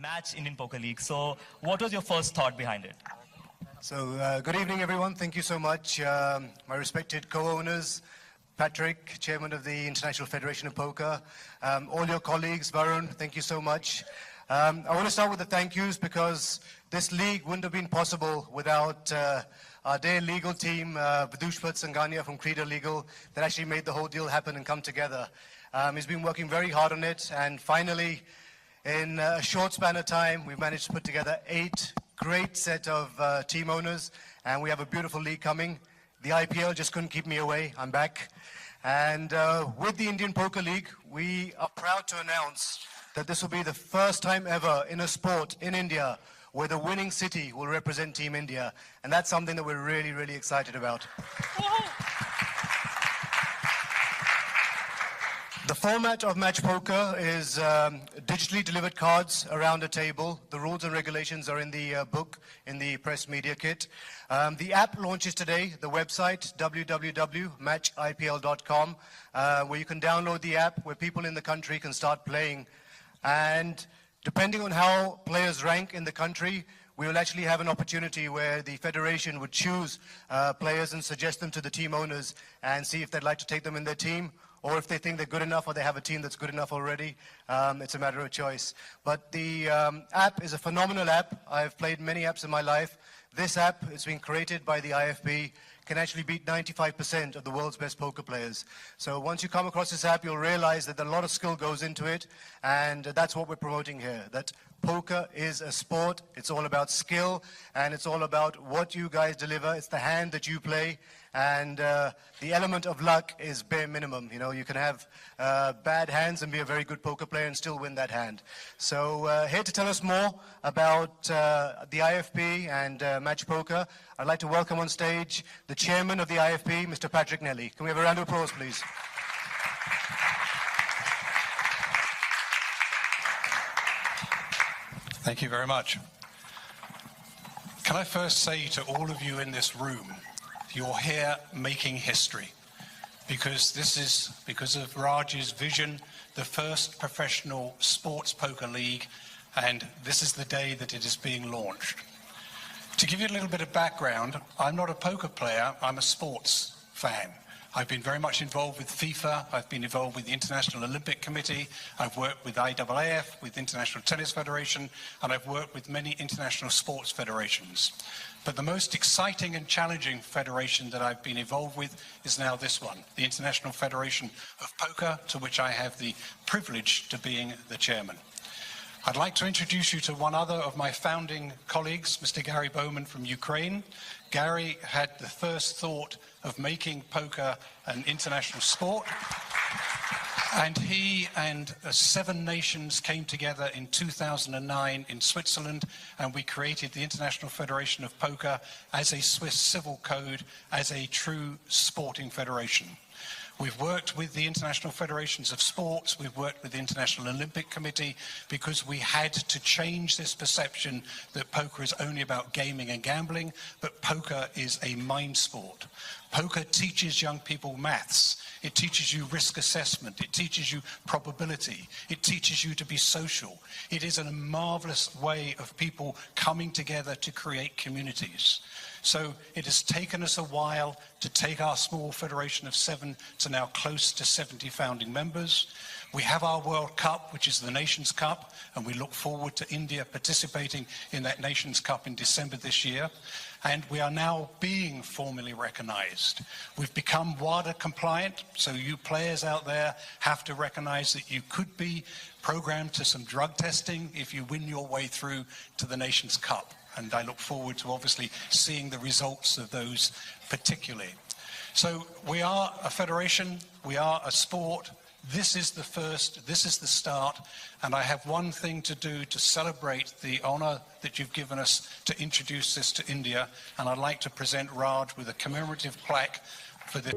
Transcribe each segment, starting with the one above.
match Indian Poker League. So what was your first thought behind it? So good evening, everyone. Thank you so much. My respected co-owners, Patrick, Chairman of the International Federation of Poker, all your colleagues, Varun, thank you so much. I want to start with the thank yous because this league wouldn't have been possible without our dear legal team, Vidushpat Sangania from Creda Legal, that actually made the whole deal happen and come together. He's been working very hard on it, and finally, in a short span of time, we've managed to put together 8 great set of team owners, and we have a beautiful league coming. The IPL just couldn't keep me away. I'm back. And with the Indian Poker League, we are proud to announce that this will be the first time ever in a sport in India where the winning city will represent Team India. And that's something that we're really, really excited about. The format of match poker is digitally delivered cards around a table. The rules and regulations are in the book, in the press media kit. The app launches today, the website, www.matchipl.com, where you can download the app, where people in the country can start playing. And depending on how players rank in the country, we will actually have an opportunity where the federation would choose players and suggest them to the team owners and see if they'd like to take them in their team, or if they think they're good enough or they have a team that's good enough already. It's a matter of choice. But the app is a phenomenal app. I've played many apps in my life. This app, it's been created by the IFB, can actually beat 95% of the world's best poker players. So once you come across this app, you'll realize that a lot of skill goes into it, and that's what we're promoting here, that poker is a sport. It's all about skill, and it's all about what you guys deliver. It's the hand that you play, and the element of luck is bare minimum. You know, you can have bad hands and be a very good poker player and still win that hand. So here to tell us more about the IFB and match poker, I'd like to welcome on stage the chairman of the IFB, Mr. Patrick Nelly. Can we have a round of applause, please? Thank you very much. Can I first say to all of you in this room, you're here making history, because this is, because of Raj's vision, the first professional sports poker league, and this is the day that it is being launched. To give you a little bit of background, I'm not a poker player, I'm a sports fan. I've been very much involved with FIFA, I've been involved with the International Olympic Committee, I've worked with IAAF, with the International Tennis Federation, and I've worked with many international sports federations. But the most exciting and challenging federation that I've been involved with is now this one, the International Federation of Poker, to which I have the privilege to being the chairman. I'd like to introduce you to one other of my founding colleagues, Mr. Gary Bowman from Ukraine. Gary had the first thought of making poker an international sport, and he and 7 nations came together in 2009 in Switzerland, and we created the International Federation of Poker as a Swiss civil code, as a true sporting federation. We've worked with the International Federations of Sports, we've worked with the International Olympic Committee, because we had to change this perception that poker is only about gaming and gambling, but poker is a mind sport. Poker teaches young people maths, it teaches you risk assessment, it teaches you probability, it teaches you to be social. It is a marvelous way of people coming together to create communities. So it has taken us a while to take our small federation of 7 to now close to 70 founding members. We have our World Cup, which is the Nations Cup, and we look forward to India participating in that Nations Cup in December this year. And we are now being formally recognized. We've become WADA compliant, so you players out there have to recognize that you could be programmed to some drug testing if you win your way through to the Nations Cup. And I look forward to obviously seeing the results of those particularly. So we are a federation, we are a sport. This is the first, this is the start, and I have one thing to do to celebrate the honor that you've given us to introduce this to India, and I'd like to present Raj with a commemorative plaque for this.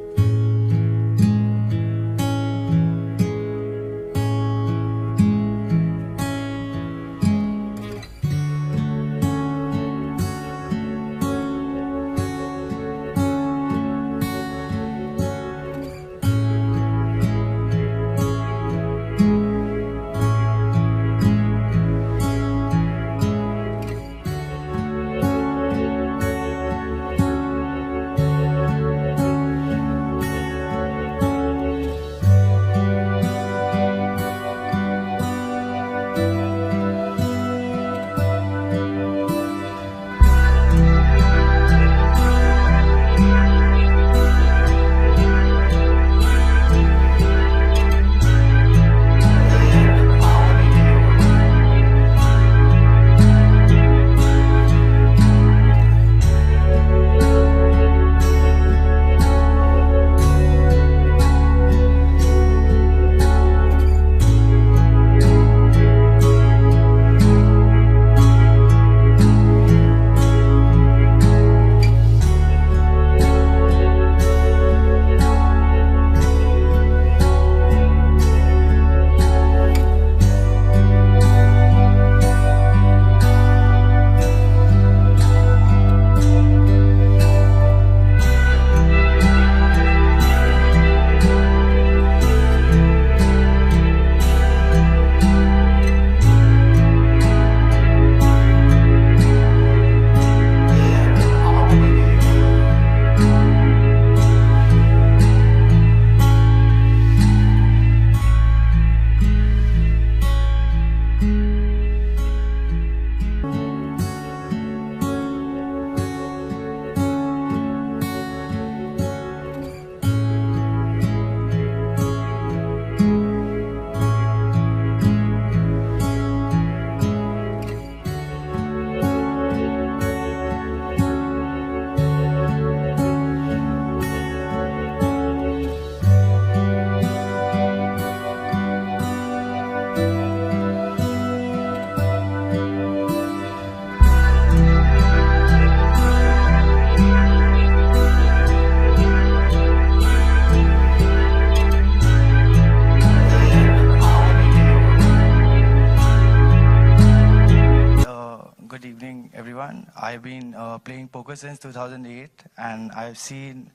morning, everyone. I've been playing poker since 2008, and I've seen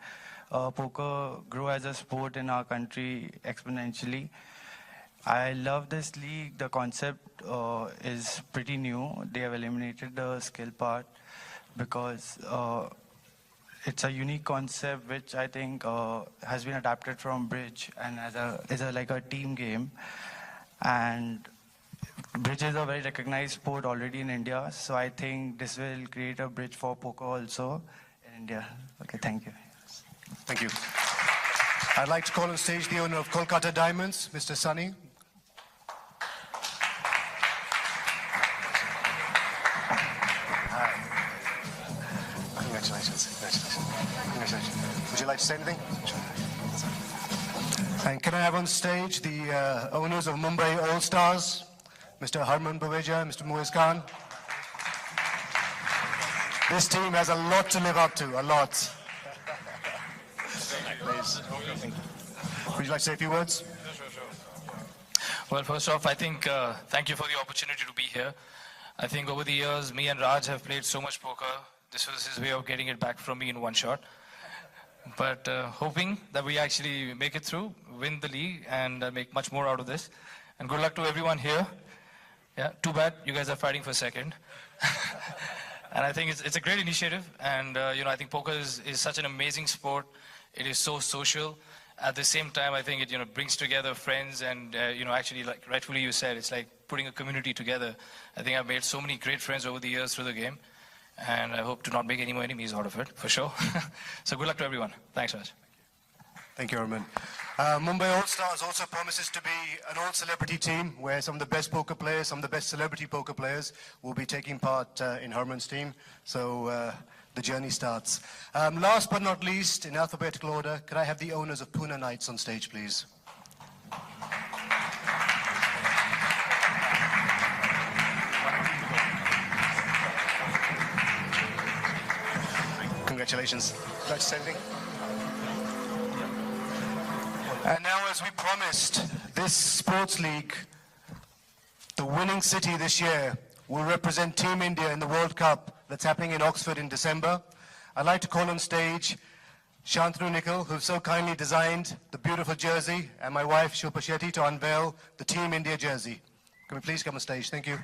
poker grow as a sport in our country exponentially. I love this league. The concept is pretty new. They have eliminated the skill part because it's a unique concept which I think has been adapted from bridge and is like a team game. And bridge is a very recognized sport already in India, so I think this will create a bridge for poker also in India. Okay, thank you. Thank you. I'd like to call on stage the owner of Kolkata Diamonds, Mr. Sunny. Hi. Congratulations. Congratulations. Would you like to say anything? And can I have on stage the owners of Mumbai All Stars, Mr. Harman Baweja, Mr. Muiz Khan. This team has a lot to live up to, a lot. Please. Would you like to say a few words? Well, first off, I think thank you for the opportunity to be here. I think over the years, me and Raj have played so much poker. This was his way of getting it back from me in one shot. But hoping that we actually make it through, win the league, and make much more out of this. And good luck to everyone here. Yeah, too bad you guys are fighting for second. And I think it's a great initiative. And I think poker is such an amazing sport. It is so social. At the same time, I think it brings together friends and actually, like rightfully you said, it's like putting a community together. I think I've made so many great friends over the years through the game. And I hope to not make any more enemies out of it, for sure. So good luck to everyone. Thanks, Raj. Thank you, Arman. Mumbai All Stars also promises to be an all-celebrity team where some of the best poker players, some of the best celebrity poker players will be taking part in Harman's team. So the journey starts. Last but not least, in alphabetical order, could I have the owners of Pune Knights on stage, please? Congratulations. Would you like to say anything? And now, as we promised, this sports league, the winning city this year, will represent Team India in the World Cup that's happening in Oxford in December. I'd like to call on stage Shantanu Nikhil, who so kindly designed the beautiful jersey, and my wife Shilpa Shetty to unveil the Team India jersey. Can we please come on stage? Thank you.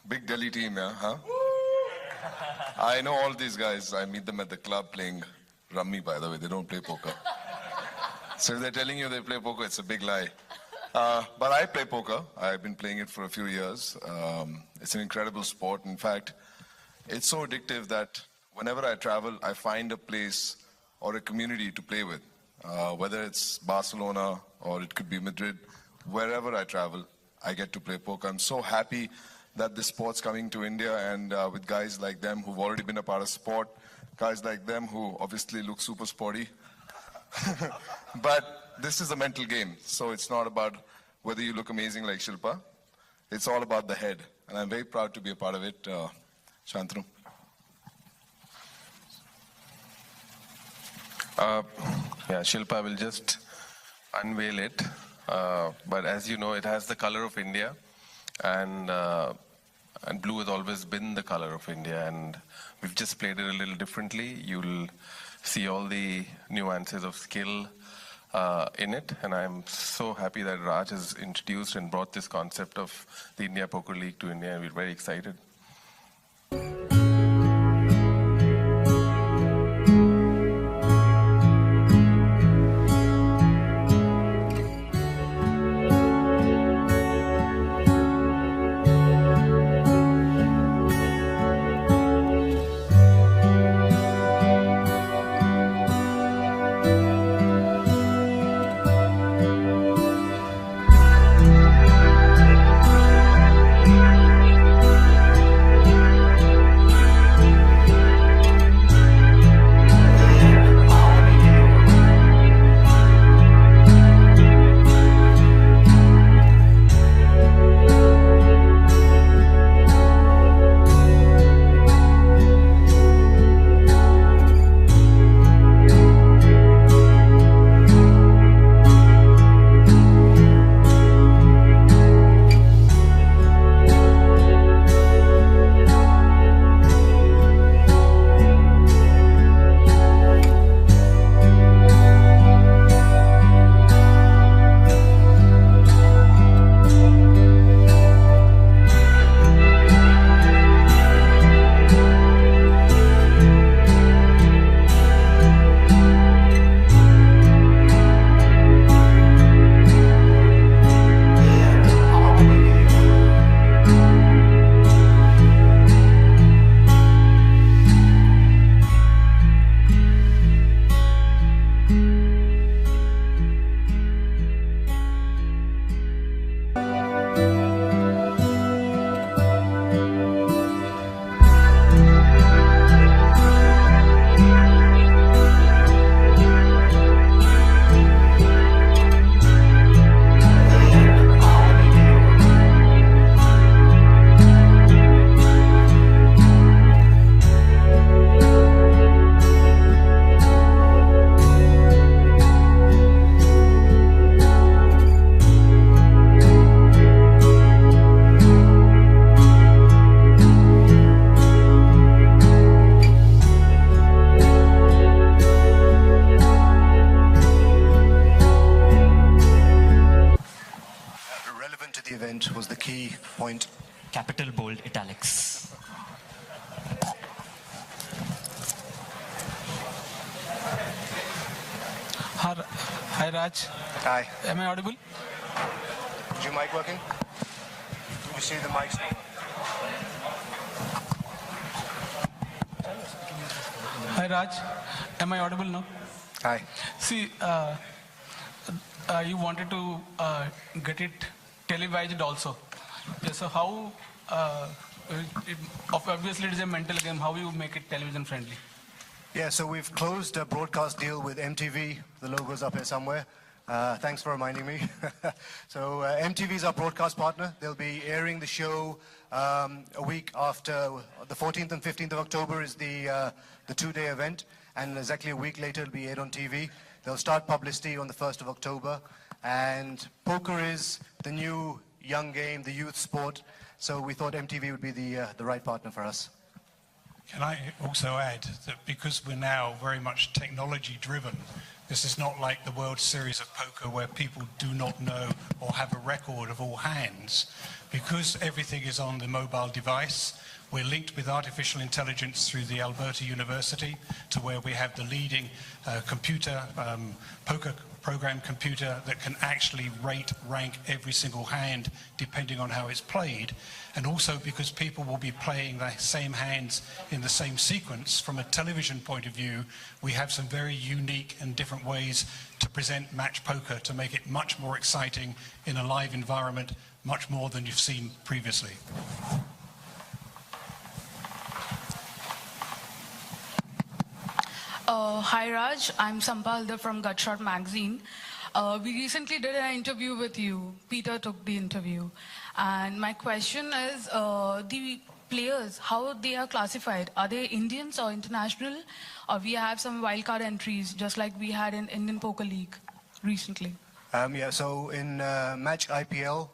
Big Delhi team, yeah, huh? I know all these guys. I meet them at the club playing rummy, by the way. They don't play poker. So if they're telling you they play poker, it's a big lie. But I play poker. I've been playing it for a few years. It's an incredible sport. In fact, it's so addictive that whenever I travel, I find a place or a community to play with. Whether it's Barcelona or it could be Madrid, wherever I travel, I get to play poker. I'm so happy that this sport's coming to India, and with guys like them who've already been a part of sport, guys like them who obviously look super sporty. But this is a mental game, so it's not about whether you look amazing like Shilpa. It's all about the head, and I'm very proud to be a part of it. Shantanu. Yeah, Shilpa will just unveil it. But as you know, it has the color of India, and blue has always been the color of India, and we've just played it a little differently. You'll see all the nuances of skill in it, and I'm so happy that Raj has introduced and brought this concept of the India Poker League to India, and we're very excited. the point. Capital bold italics. Hi Raj, Hi. am I audible? Is your mic working? You see the mics now? Hi Raj, am I audible now? Hi. See, you wanted to get it televised also. Yeah, so how, obviously it is a mental game, how you make it television friendly? Yeah, so we've closed a broadcast deal with MTV. The logo's up here somewhere. Thanks for reminding me. So MTV is our broadcast partner. They'll be airing the show a week after. The 14th and 15th of October is the two-day event, and exactly a week later it'll be aired on TV. They'll start publicity on the 1st of October, and poker is the new young game, the youth sport. So we thought MTV would be the right partner for us. Can I also add that because we're now very much technology driven, this is not like the World Series of Poker where people do not know or have a record of all hands. Because everything is on the mobile device, we're linked with artificial intelligence through the Alberta University to where we have the leading computer, poker program computer that can actually rank every single hand depending on how it's played. And also because people will be playing the same hands in the same sequence, from a television point of view, we have some very unique and different ways to present match poker to make it much more exciting in a live environment, much more than you've seen previously. Hi Raj, I'm Sampalda from Gutshot magazine. We recently did an interview with you. Peter took the interview. And my question is, the players, how they are classified? Are they Indians or international? Or we have some wildcard entries, just like we had in Indian Poker League recently? Yeah, so in Match IPL,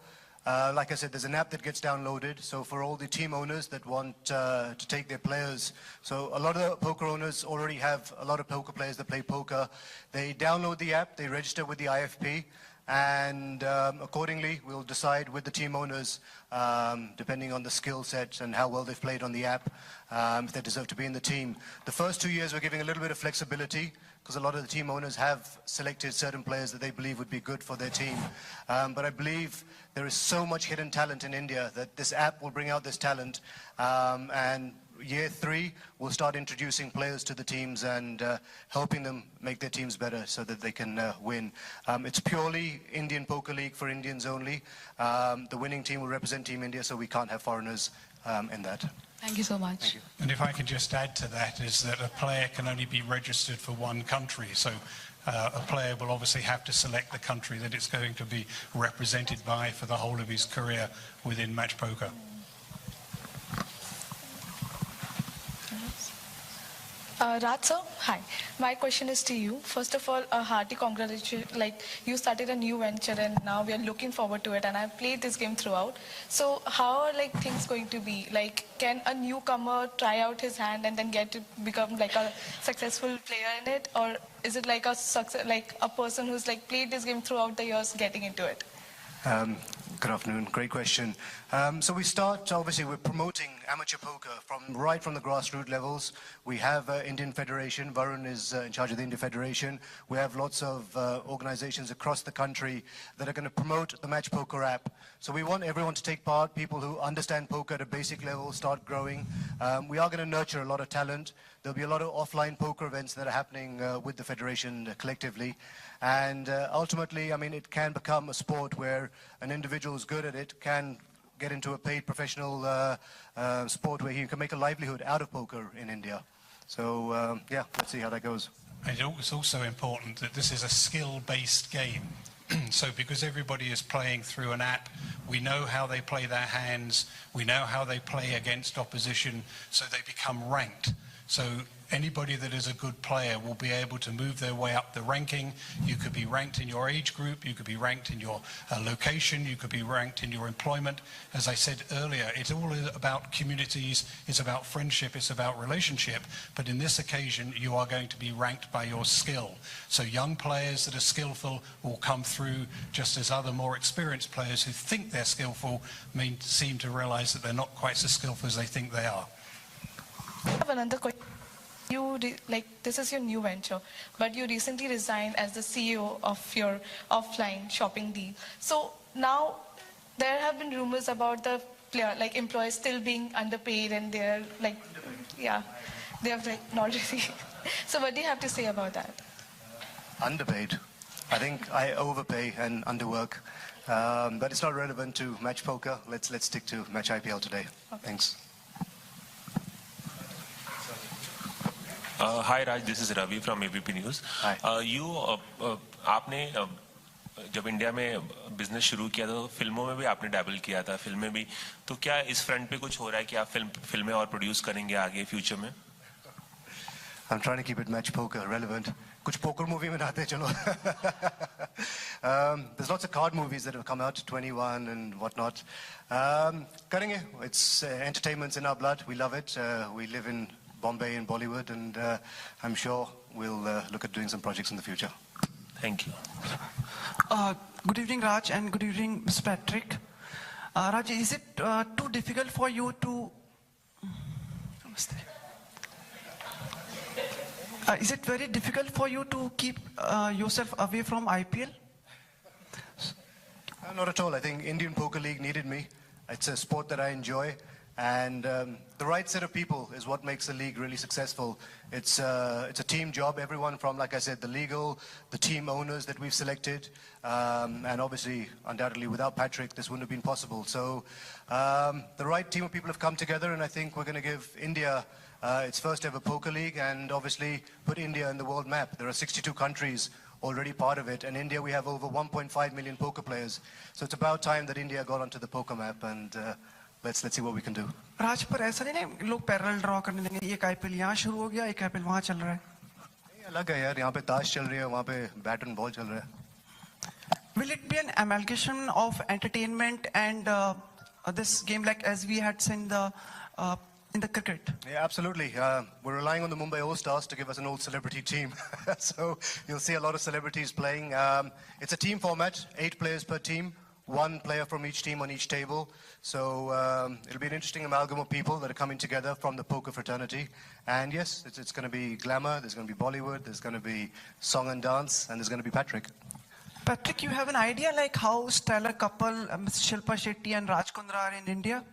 like I said, there's an app that gets downloaded. So for all the team owners that want to take their players, so a lot of the poker owners already have a lot of poker players that play poker. They download the app, they register with the IFP, and accordingly we'll decide with the team owners, depending on the skill set and how well they've played on the app, if they deserve to be in the team. The first 2 years we're giving a little bit of flexibility, because a lot of the team owners have selected certain players that they believe would be good for their team. But I believe there is so much hidden talent in India that this app will bring out this talent. And year 3, we'll start introducing players to the teams and helping them make their teams better so that they can win. It's purely Indian Poker League for Indians only. The winning team will represent Team India, so we can't have foreigners in that. Thank you so much. Thank you. And if I could just add to that, is that a player can only be registered for one country. So a player will obviously have to select the country that it's going to be represented by for the whole of his career within match poker. Raj sir, hi. My question is to you. First of all, a hearty congratulations. Like, you started a new venture and now we are looking forward to it, and I've played this game throughout. So how are like things going to be? Like, can a newcomer try out his hand and then get to become like a successful player in it? Or is it like a person who's like played this game throughout the years getting into it? Good afternoon. Great question. So we start, obviously, we're promoting amateur poker right from the grassroots levels. We have Indian Federation. Varun is in charge of the Indian Federation. We have lots of organizations across the country that are going to promote the match poker app. So we want everyone to take part, people who understand poker at a basic level, start growing. We are going to nurture a lot of talent. There'll be a lot of offline poker events that are happening with the Federation collectively. And ultimately, I mean, it can become a sport where an individual who's good at it can get into a paid professional sport where he can make a livelihood out of poker in India. So, yeah, let's see how that goes. And it's also important that this is a skill-based game. So because everybody is playing through an app, we know how they play their hands, we know how they play against opposition, so they become ranked. So anybody that is a good player will be able to move their way up the ranking. You could be ranked in your age group, you could be ranked in your location, you could be ranked in your employment. As I said earlier, it's all about communities, it's about friendship, it's about relationship, but in this occasion you are going to be ranked by your skill. So young players that are skillful will come through, just as other more experienced players who think they're skillful may seem to realize that they're not quite so skillful as they think they are. I have another question. This is your new venture, but you recently resigned as the CEO of your offline shopping deal. So now there have been rumors about the employees still being underpaid, and they're they have not really. So what do you have to say about that? Underpaid. I think I overpay and underwork, but it's not relevant to match poker. Let's stick to match IPL today. Okay. Thanks. Hi Raj, this is Ravi from ABP News. Hi. आपने जब India में business शुरू किया तो फिल्मों में भी आपने डैबल किया था, फिल्में भी, तो क्या इस फ्रंट पे कुछ हो रहा है कि आप फिल्में और प्रोड्यूस करेंगे आगे फ्यूचर में? I'm trying to keep it match poker relevant. कुछ poker movie में आते चलो. There's lots of card movies that have come out, 21 and whatnot. करेंगे. It's entertainment's in our blood. We love it. We live in Bombay and Bollywood, and I'm sure we'll look at doing some projects in the future. Thank you. Good evening, Raj, and good evening, Mr. Patrick. Raj, is it too difficult for you to... is it very difficult for you to keep yourself away from IPL? Not at all. I think Indian Poker League needed me. It's a sport that I enjoy. And the right set of people is what makes the league really successful. It's a team job. Everyone from, like I said, the legal, the team owners that we've selected, and obviously, undoubtedly, without Patrick, this wouldn't have been possible. So the right team of people have come together, and I think we're going to give India its first ever poker league, and obviously put India in the world map. There are 62 countries already part of it, and India, we have over 1.5 million poker players. So it's about time that India got onto the poker map, and let's see what we can do. राज, पर ऐसा नहीं है लोग parallel draw करने देंगे, एक IPL यहाँ शुरू हो गया, एक आईपीएल वहाँ चल रहा है. अलग है यार, यहाँ पे ताश चल रही है, वहाँ पे बैट एंड बॉल चल रहा है. Will it be an amalgamation of entertainment and this game, like as we had seen in the cricket? Yeah, absolutely. We're relying on the Mumbai All-Stars to give us an old celebrity team. So you'll see a lot of celebrities playing. It's a team format, 8 players per team. 1 player from each team on each table. So it'll be an interesting amalgam of people that are coming together from the poker fraternity. And yes, it's going to be Glamour, there's going to be Bollywood, there's going to be song and dance, and there's going to be Patrick. Patrick, you have an idea like how stellar couple Ms. Shilpa Shetty and Raj Kundra are in India?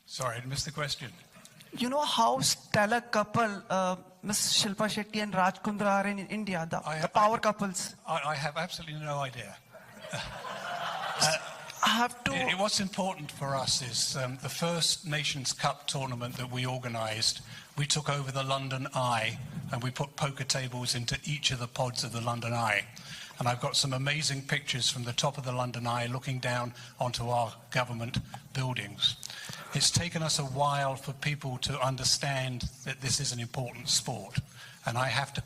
Sorry, I missed the question. You know how stellar couple Ms. Shilpa Shetty and Raj Kundra are in India, the power couples? I have absolutely no idea. What's important for us is the first Nations Cup tournament that we organised, we took over the London Eye and we put poker tables into each of the pods of the London Eye. And I've got some amazing pictures from the top of the London Eye looking down onto our government buildings. It's taken us a while for people to understand that this is an important sport. And I have to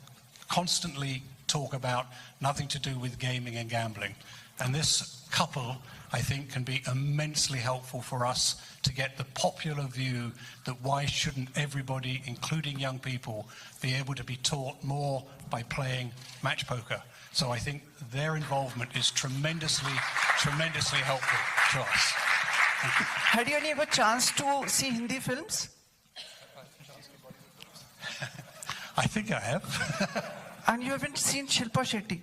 constantly talk about nothing to do with gaming and gambling. And this couple, I think, can be immensely helpful for us to get the popular view that why shouldn't everybody, including young people, be able to be taught more by playing match poker. So I think their involvement is tremendously, tremendously helpful to us. Had you any ever chance to see Hindi films? I think I have. And you haven't seen Shilpa Shetty?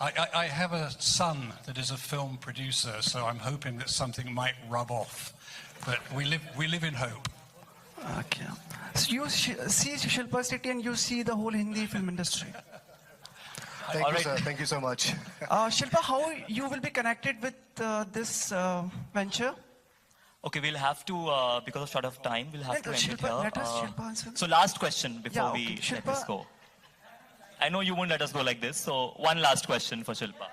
I have a son that is a film producer, so I'm hoping that something might rub off. But we live in hope. Okay. So you see Shilpa Shetty and you see the whole Hindi film industry. Thank you, sir. Thank you so much. Shilpa, how you will be connected with this venture? Okay, we'll have to, because of short of time, we'll have to end it here. Let us Shilpa answer. So last question before we let this go. I know you won't let us go like this, so one last question for Shilpa.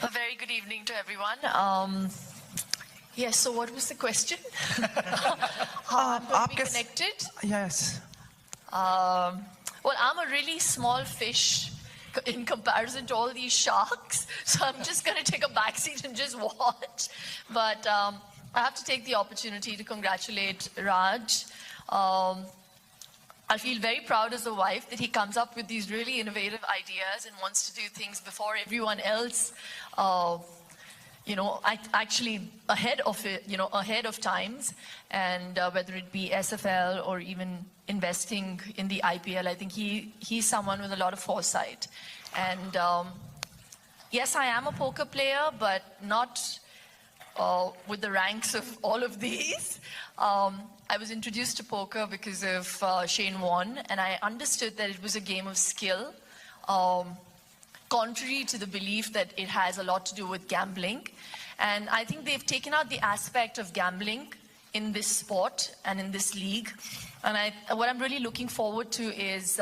A very good evening to to everyone. Yes, so what was the question? How I'm going to be connected? Yes. Well, I'm a really small fish in comparison to all these sharks, so I'm just going to take a backseat and just watch. But I have to take the opportunity to congratulate Raj. I feel very proud as a wife that he comes up with these really innovative ideas and wants to do things before everyone else. Actually ahead of it, ahead of times, and whether it be SFL or even investing in the IPL, I think he's someone with a lot of foresight. And yes, I am a poker player, but not with the ranks of all of these. I was introduced to poker because of Shane Warne, and I understood that it was a game of skill. Contrary to the belief that it has a lot to do with gambling. And I think they've taken out the aspect of gambling in this sport and in this league. And what I'm really looking forward to is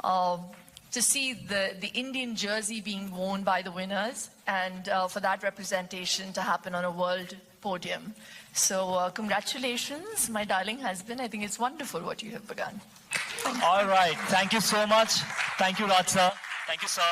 to see the Indian jersey being worn by the winners, and for that representation to happen on a world podium. So congratulations, my darling husband. I think it's wonderful what you have begun. All right. Thank you so much. Thank you, Raj sir. Thank you, sir.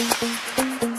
Thank you.